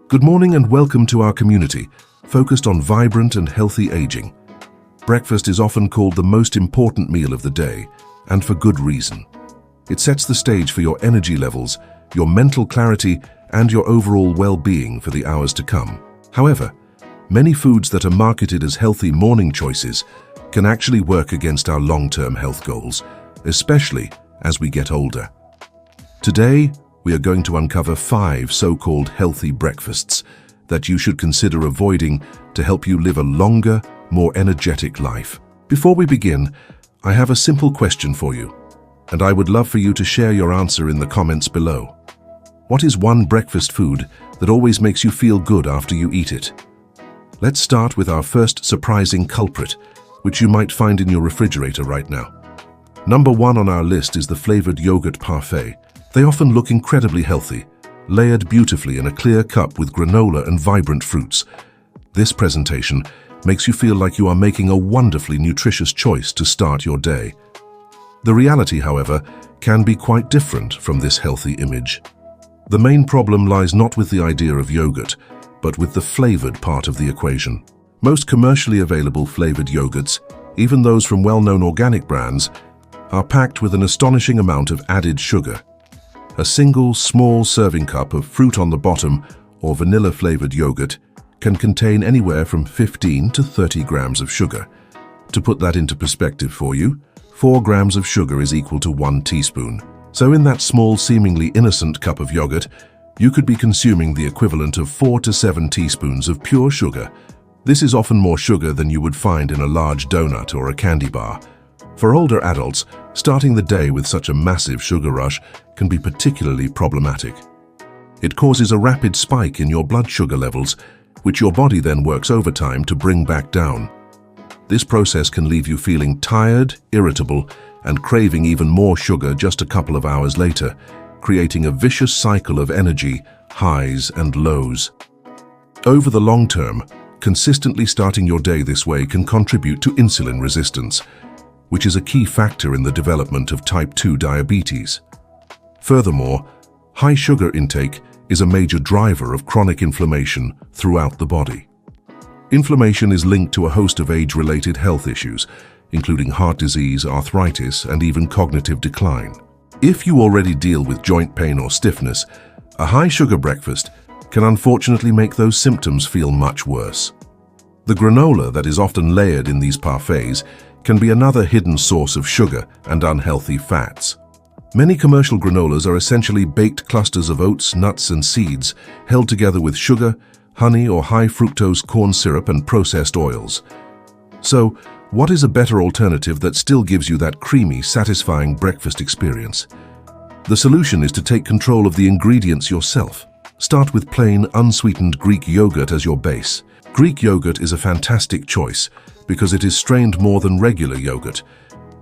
Good morning and welcome to our community, focused on vibrant and healthy aging. Breakfast is often called the most important meal of the day, and for good reason. It sets the stage for your energy levels, your mental clarity, and your overall well-being for the hours to come. However, many foods that are marketed as healthy morning choices can actually work against our long-term health goals, especially as we get older. Today, we are going to uncover 5 so-called healthy breakfasts that you should consider avoiding to help you live a longer, more energetic life. Before we begin, I have a simple question for you, and I would love for you to share your answer in the comments below. What is one breakfast food that always makes you feel good after you eat it? Let's start with our first surprising culprit, which you might find in your refrigerator right now. Number 1 on our list is the flavored yogurt parfait. They often look incredibly healthy, layered beautifully in a clear cup with granola and vibrant fruits. This presentation makes you feel like you are making a wonderfully nutritious choice to start your day. The reality, however, can be quite different from this healthy image. The main problem lies not with the idea of yogurt, but with the flavored part of the equation. Most commercially available flavored yogurts, even those from well-known organic brands, are packed with an astonishing amount of added sugar. A single small serving cup of fruit on the bottom or vanilla-flavored yogurt can contain anywhere from 15 to 30 grams of sugar. To put that into perspective for you, 4 grams of sugar is equal to 1 teaspoon. So in that small, seemingly innocent cup of yogurt, you could be consuming the equivalent of 4 to 7 teaspoons of pure sugar. This is often more sugar than you would find in a large donut or a candy bar. For older adults, starting the day with such a massive sugar rush can be particularly problematic. It causes a rapid spike in your blood sugar levels, which your body then works overtime to bring back down. This process can leave you feeling tired, irritable, and craving even more sugar just a couple of hours later, creating a vicious cycle of energy, highs, and lows. Over the long term, consistently starting your day this way can contribute to insulin resistance, which is a key factor in the development of type 2 diabetes. Furthermore, high sugar intake is a major driver of chronic inflammation throughout the body. Inflammation is linked to a host of age-related health issues, including heart disease, arthritis, and even cognitive decline. If you already deal with joint pain or stiffness, a high-sugar breakfast can unfortunately make those symptoms feel much worse. The granola that is often layered in these parfaits can be another hidden source of sugar and unhealthy fats. Many commercial granolas are essentially baked clusters of oats, nuts, and seeds held together with sugar, honey, or high-fructose corn syrup and processed oils. So, what is a better alternative that still gives you that creamy, satisfying breakfast experience? The solution is to take control of the ingredients yourself. Start with plain, unsweetened Greek yogurt as your base. Greek yogurt is a fantastic choice because it is strained more than regular yogurt,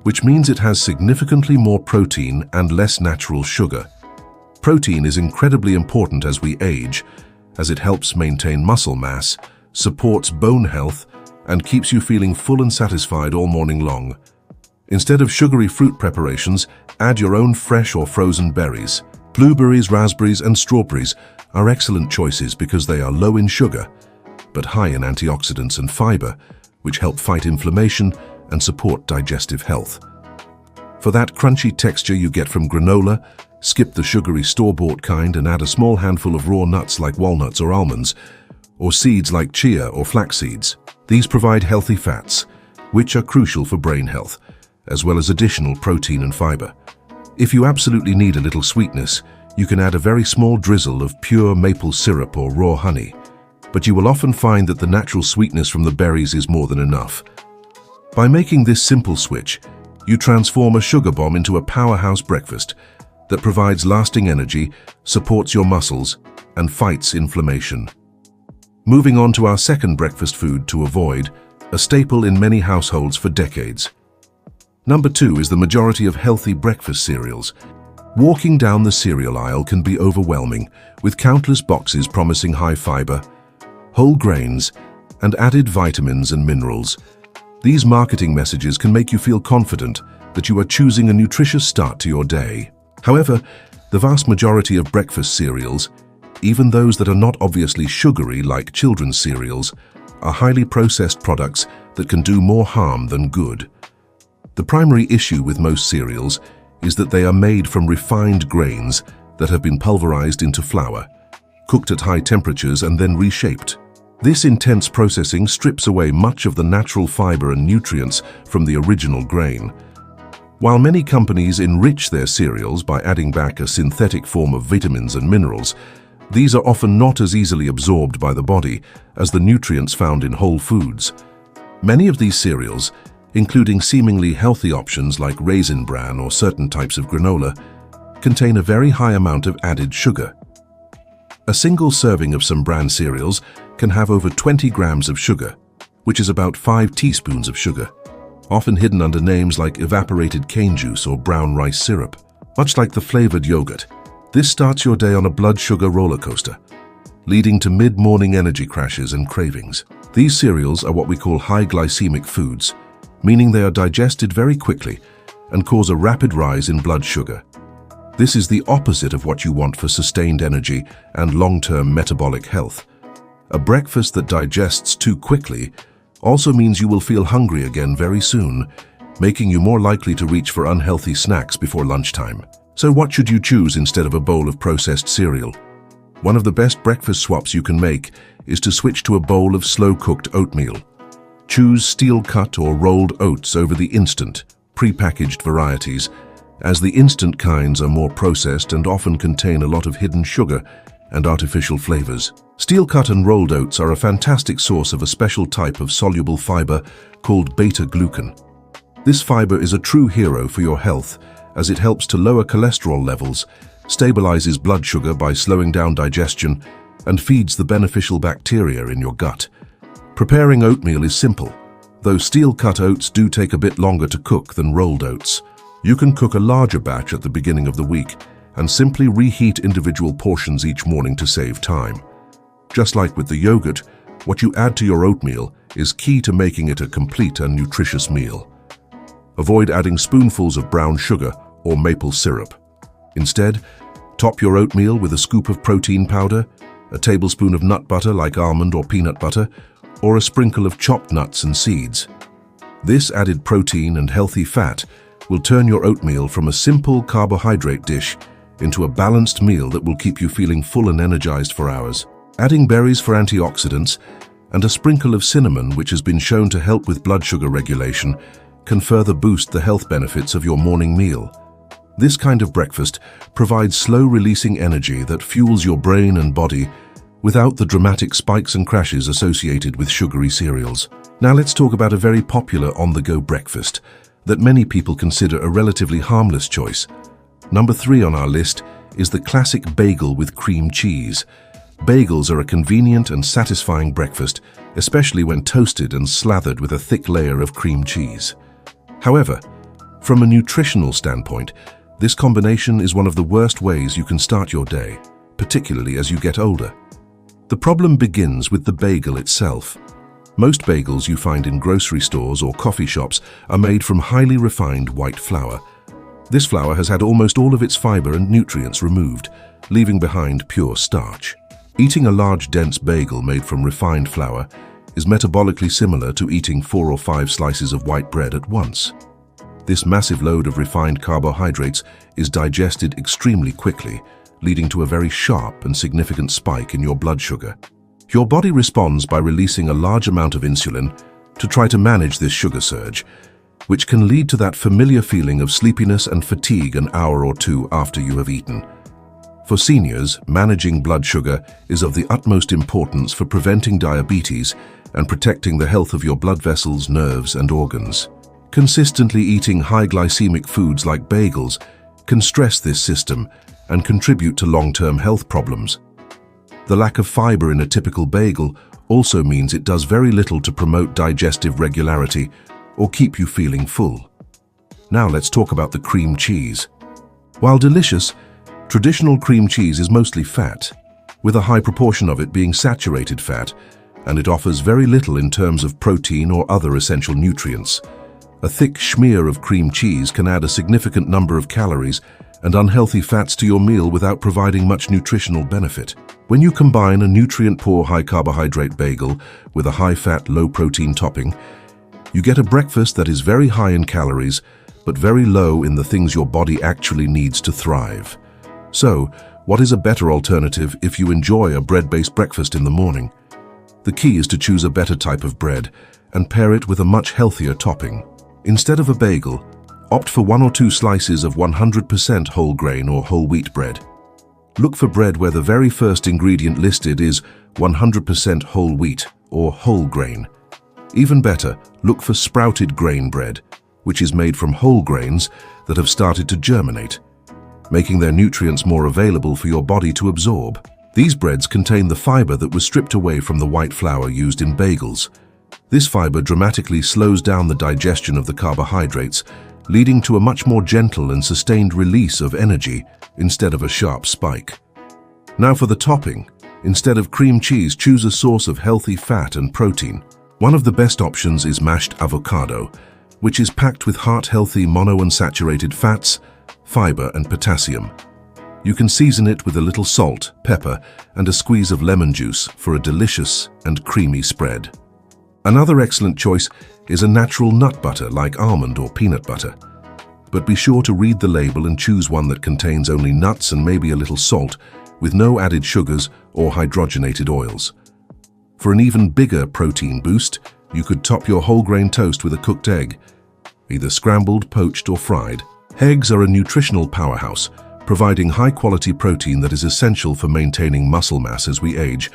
which means it has significantly more protein and less natural sugar. Protein is incredibly important as we age, as it helps maintain muscle mass, supports bone health, and keeps you feeling full and satisfied all morning long. Instead of sugary fruit preparations, add your own fresh or frozen berries. Blueberries, raspberries, and strawberries are excellent choices because they are low in sugar, but high in antioxidants and fiber, which help fight inflammation and support digestive health. For that crunchy texture you get from granola, skip the sugary store-bought kind and add a small handful of raw nuts like walnuts or almonds, or seeds like chia or flax seeds. These provide healthy fats, which are crucial for brain health, as well as additional protein and fiber. If you absolutely need a little sweetness, you can add a very small drizzle of pure maple syrup or raw honey, but you will often find that the natural sweetness from the berries is more than enough. By making this simple switch, you transform a sugar bomb into a powerhouse breakfast that provides lasting energy, supports your muscles, and fights inflammation. Moving on to our second breakfast food to avoid, a staple in many households for decades. Number 2 is the majority of healthy breakfast cereals. Walking down the cereal aisle can be overwhelming, with countless boxes promising high fiber, whole grains, and added vitamins and minerals. These marketing messages can make you feel confident that you are choosing a nutritious start to your day. However, the vast majority of breakfast cereals, even those that are not obviously sugary like children's cereals, are highly processed products that can do more harm than good. The primary issue with most cereals is that they are made from refined grains that have been pulverized into flour, cooked at high temperatures and then reshaped. This intense processing strips away much of the natural fiber and nutrients from the original grain. While many companies enrich their cereals by adding back a synthetic form of vitamins and minerals, these are often not as easily absorbed by the body as the nutrients found in whole foods. Many of these cereals, including seemingly healthy options like Raisin Bran or certain types of granola, contain a very high amount of added sugar. A single serving of some bran cereals can have over 20 grams of sugar, which is about 5 teaspoons of sugar, often hidden under names like evaporated cane juice or brown rice syrup. Much like the flavored yogurt, this starts your day on a blood sugar roller coaster, leading to mid-morning energy crashes and cravings. These cereals are what we call high glycemic foods, meaning they are digested very quickly and cause a rapid rise in blood sugar. This is the opposite of what you want for sustained energy and long-term metabolic health. A breakfast that digests too quickly also means you will feel hungry again very soon, making you more likely to reach for unhealthy snacks before lunchtime. So what should you choose instead of a bowl of processed cereal? One of the best breakfast swaps you can make is to switch to a bowl of slow-cooked oatmeal. Choose steel-cut or rolled oats over the instant, pre-packaged varieties, as the instant kinds are more processed and often contain a lot of hidden sugar and artificial flavors. Steel-cut and rolled oats are a fantastic source of a special type of soluble fiber called beta-glucan. This fiber is a true hero for your health as it helps to lower cholesterol levels, stabilizes blood sugar by slowing down digestion, and feeds the beneficial bacteria in your gut. Preparing oatmeal is simple, though steel-cut oats do take a bit longer to cook than rolled oats. You can cook a larger batch at the beginning of the week and simply reheat individual portions each morning to save time. Just like with the yogurt, what you add to your oatmeal is key to making it a complete and nutritious meal. Avoid adding spoonfuls of brown sugar or maple syrup. Instead, top your oatmeal with a scoop of protein powder, a tablespoon of nut butter like almond or peanut butter, or a sprinkle of chopped nuts and seeds. This added protein and healthy fat will turn your oatmeal from a simple carbohydrate dish into a balanced meal that will keep you feeling full and energized for hours. Adding berries for antioxidants and a sprinkle of cinnamon, which has been shown to help with blood sugar regulation, can further boost the health benefits of your morning meal. This kind of breakfast provides slow-releasing energy that fuels your brain and body without the dramatic spikes and crashes associated with sugary cereals. Now let's talk about a very popular on-the-go breakfast that many people consider a relatively harmless choice. Number 3 on our list is the classic bagel with cream cheese. Bagels are a convenient and satisfying breakfast, especially when toasted and slathered with a thick layer of cream cheese. However, from a nutritional standpoint, this combination is one of the worst ways you can start your day, particularly as you get older. The problem begins with the bagel itself. Most bagels you find in grocery stores or coffee shops are made from highly refined white flour. This flour has had almost all of its fiber and nutrients removed, leaving behind pure starch. Eating a large, dense bagel made from refined flour is metabolically similar to eating 4 or 5 slices of white bread at once. This massive load of refined carbohydrates is digested extremely quickly, leading to a very sharp and significant spike in your blood sugar. Your body responds by releasing a large amount of insulin to try to manage this sugar surge, which can lead to that familiar feeling of sleepiness and fatigue an hour or two after you have eaten. For seniors, managing blood sugar is of the utmost importance for preventing diabetes and protecting the health of your blood vessels, nerves, and organs. Consistently eating high glycemic foods like bagels can stress this system and contribute to long-term health problems. The lack of fiber in a typical bagel also means it does very little to promote digestive regularity or keep you feeling full. Now let's talk about the cream cheese. While delicious, traditional cream cheese is mostly fat, with a high proportion of it being saturated fat, and it offers very little in terms of protein or other essential nutrients. A thick schmear of cream cheese can add a significant number of calories and unhealthy fats to your meal without providing much nutritional benefit. When you combine a nutrient-poor high-carbohydrate bagel with a high-fat, low-protein topping, you get a breakfast that is very high in calories, but very low in the things your body actually needs to thrive. So, what is a better alternative if you enjoy a bread-based breakfast in the morning? The key is to choose a better type of bread and pair it with a much healthier topping. Instead of a bagel, opt for 1 or 2 slices of 100% whole grain or whole wheat bread. Look for bread where the very first ingredient listed is 100% whole wheat or whole grain. Even better, look for sprouted grain bread, which is made from whole grains that have started to germinate, making their nutrients more available for your body to absorb. These breads contain the fiber that was stripped away from the white flour used in bagels. This fiber dramatically slows down the digestion of the carbohydrates, leading to a much more gentle and sustained release of energy instead of a sharp spike. Now for the topping. Instead of cream cheese, choose a source of healthy fat and protein. One of the best options is mashed avocado, which is packed with heart-healthy monounsaturated fats, fiber, and potassium. You can season it with a little salt, pepper, and a squeeze of lemon juice for a delicious and creamy spread. Another excellent choice is a natural nut butter like almond or peanut butter. But be sure to read the label and choose one that contains only nuts and maybe a little salt, with no added sugars or hydrogenated oils. For an even bigger protein boost, you could top your whole grain toast with a cooked egg, either scrambled, poached, or fried. Eggs are a nutritional powerhouse, providing high-quality protein that is essential for maintaining muscle mass as we age,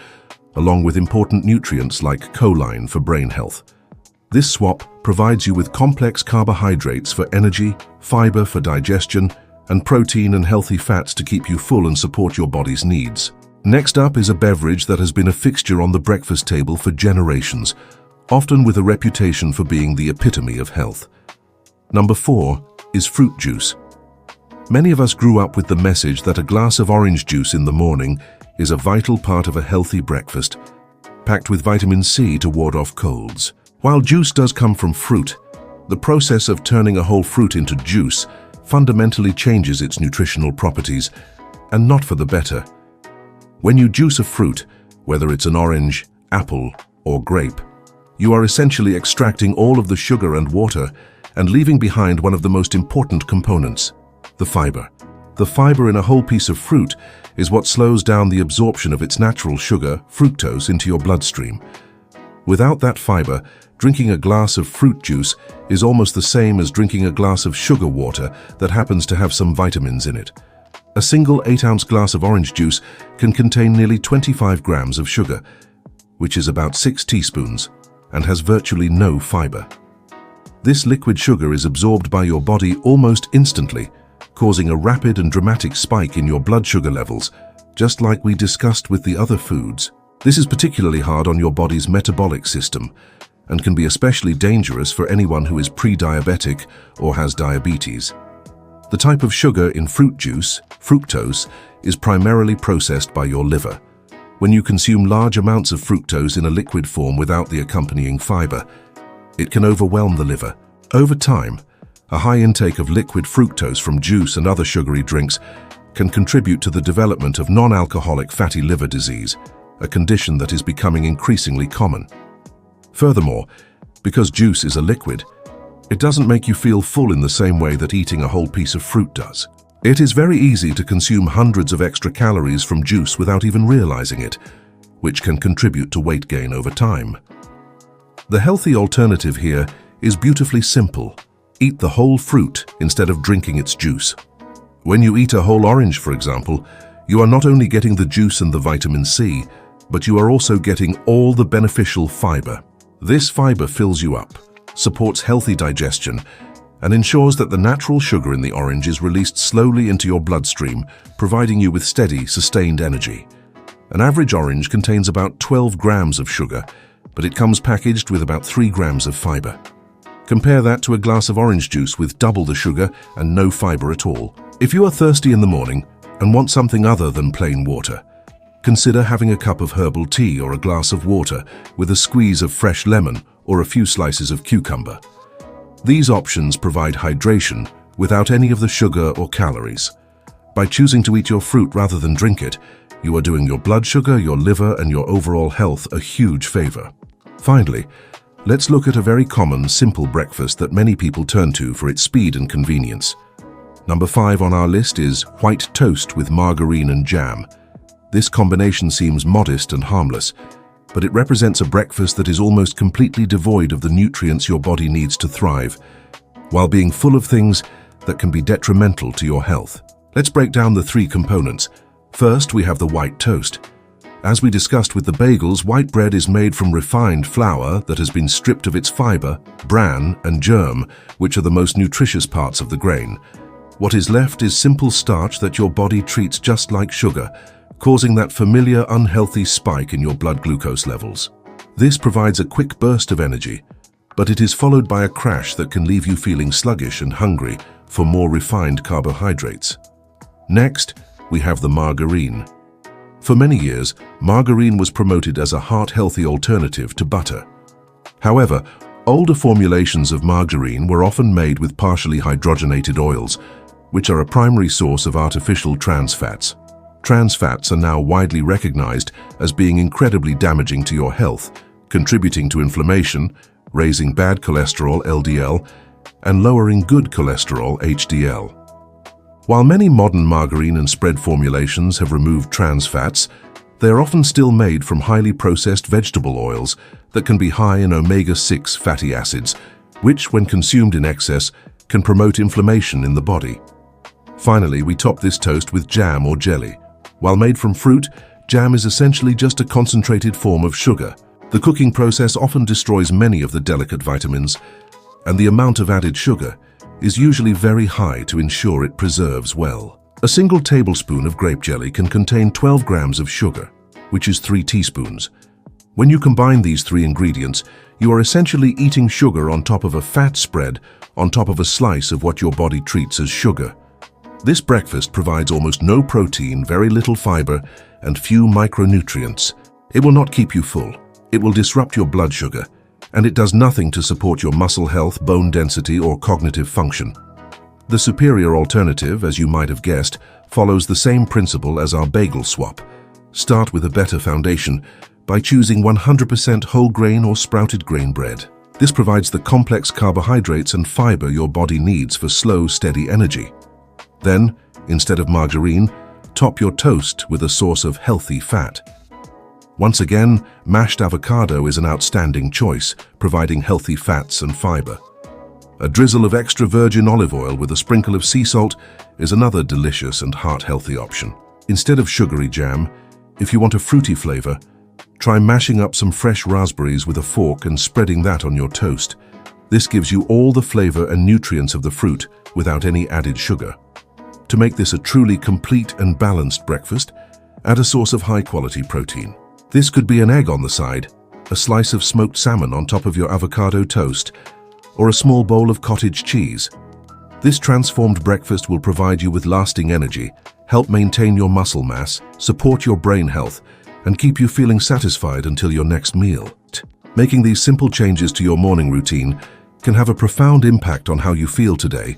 along with important nutrients like choline for brain health. This swap provides you with complex carbohydrates for energy, fiber for digestion, and protein and healthy fats to keep you full and support your body's needs. Next up is a beverage that has been a fixture on the breakfast table for generations, often with a reputation for being the epitome of health. Number 4 is fruit juice. Many of us grew up with the message that a glass of orange juice in the morning is a vital part of a healthy breakfast, packed with vitamin C to ward off colds. While juice does come from fruit, the process of turning a whole fruit into juice fundamentally changes its nutritional properties, and not for the better. When you juice a fruit, whether it's an orange, apple, or grape, you are essentially extracting all of the sugar and water and leaving behind one of the most important components, the fiber. The fiber in a whole piece of fruit is what slows down the absorption of its natural sugar, fructose, into your bloodstream. Without that fiber, drinking a glass of fruit juice is almost the same as drinking a glass of sugar water that happens to have some vitamins in it. A single 8-ounce glass of orange juice can contain nearly 25 grams of sugar, which is about 6 teaspoons, and has virtually no fiber. This liquid sugar is absorbed by your body almost instantly, causing a rapid and dramatic spike in your blood sugar levels, just like we discussed with the other foods. This is particularly hard on your body's metabolic system and can be especially dangerous for anyone who is pre-diabetic or has diabetes. The type of sugar in fruit juice, fructose, is primarily processed by your liver. When you consume large amounts of fructose in a liquid form without the accompanying fiber, it can overwhelm the liver. Over time, a high intake of liquid fructose from juice and other sugary drinks can contribute to the development of non-alcoholic fatty liver disease, a condition that is becoming increasingly common. Furthermore, because juice is a liquid, it doesn't make you feel full in the same way that eating a whole piece of fruit does. It is very easy to consume hundreds of extra calories from juice without even realizing it, which can contribute to weight gain over time. The healthy alternative here is beautifully simple. Eat the whole fruit instead of drinking its juice. When you eat a whole orange, for example, you are not only getting the juice and the vitamin C, but you are also getting all the beneficial fiber. This fiber fills you up, supports healthy digestion, and ensures that the natural sugar in the orange is released slowly into your bloodstream, providing you with steady, sustained energy. An average orange contains about 12 grams of sugar, but it comes packaged with about 3 grams of fiber. Compare that to a glass of orange juice with double the sugar and no fiber at all. If you are thirsty in the morning and want something other than plain water, consider having a cup of herbal tea or a glass of water with a squeeze of fresh lemon or a few slices of cucumber. These options provide hydration without any of the sugar or calories. By choosing to eat your fruit rather than drink it, you are doing your blood sugar, your liver, and your overall health a huge favor. Finally, let's look at a very common, simple breakfast that many people turn to for its speed and convenience. Number 5 on our list is white toast with margarine and jam. This combination seems modest and harmless, but it represents a breakfast that is almost completely devoid of the nutrients your body needs to thrive, while being full of things that can be detrimental to your health. Let's break down the 3 components. First, we have the white toast. As we discussed with the bagels, white bread is made from refined flour that has been stripped of its fiber, bran, and germ, which are the most nutritious parts of the grain. What is left is simple starch that your body treats just like sugar, causing that familiar unhealthy spike in your blood glucose levels. This provides a quick burst of energy, but it is followed by a crash that can leave you feeling sluggish and hungry for more refined carbohydrates. Next, we have the margarine. For many years, margarine was promoted as a heart-healthy alternative to butter. However, older formulations of margarine were often made with partially hydrogenated oils, which are a primary source of artificial trans fats. Trans fats are now widely recognized as being incredibly damaging to your health, contributing to inflammation, raising bad cholesterol (LDL), and lowering good cholesterol (HDL). While many modern margarine and spread formulations have removed trans fats, they are often still made from highly processed vegetable oils that can be high in omega-6 fatty acids, which, when consumed in excess, can promote inflammation in the body. Finally, we top this toast with jam or jelly. While made from fruit, jam is essentially just a concentrated form of sugar. The cooking process often destroys many of the delicate vitamins, and the amount of added sugar is usually very high to ensure it preserves well. A single tablespoon of grape jelly can contain 12 grams of sugar, which is 3 teaspoons. When you combine these 3 ingredients, you are essentially eating sugar on top of a fat spread on top of a slice of what your body treats as sugar. This breakfast provides almost no protein, very little fiber, and few micronutrients. It will not keep you full. It will disrupt your blood sugar, and it does nothing to support your muscle health, bone density, or cognitive function. The superior alternative, as you might have guessed, follows the same principle as our bagel swap. Start with a better foundation by choosing 100% whole grain or sprouted grain bread. This provides the complex carbohydrates and fiber your body needs for slow, steady energy. Then, instead of margarine, top your toast with a source of healthy fat. Once again, mashed avocado is an outstanding choice, providing healthy fats and fiber. A drizzle of extra virgin olive oil with a sprinkle of sea salt is another delicious and heart-healthy option. Instead of sugary jam, if you want a fruity flavor, try mashing up some fresh raspberries with a fork and spreading that on your toast. This gives you all the flavor and nutrients of the fruit without any added sugar. To make this a truly complete and balanced breakfast, add a source of high-quality protein. This could be an egg on the side, a slice of smoked salmon on top of your avocado toast, or a small bowl of cottage cheese. This transformed breakfast will provide you with lasting energy, help maintain your muscle mass, support your brain health, and keep you feeling satisfied until your next meal. Making these simple changes to your morning routine can have a profound impact on how you feel today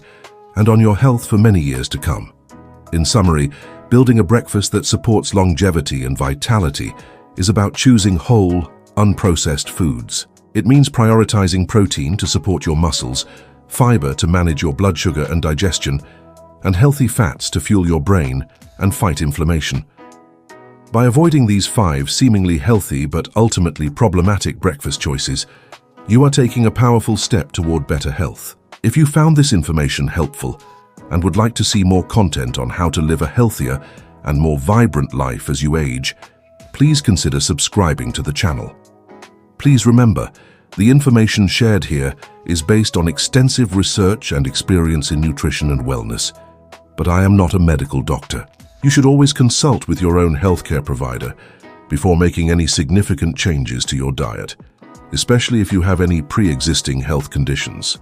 and on your health for many years to come. In summary, building a breakfast that supports longevity and vitality is about choosing whole, unprocessed foods. It means prioritizing protein to support your muscles, fiber to manage your blood sugar and digestion, and healthy fats to fuel your brain and fight inflammation. By avoiding these 5 seemingly healthy but ultimately problematic breakfast choices, you are taking a powerful step toward better health. If you found this information helpful and would like to see more content on how to live a healthier and more vibrant life as you age, please consider subscribing to the channel. Please remember, the information shared here is based on extensive research and experience in nutrition and wellness, but I am not a medical doctor. You should always consult with your own healthcare provider before making any significant changes to your diet, especially if you have any pre-existing health conditions.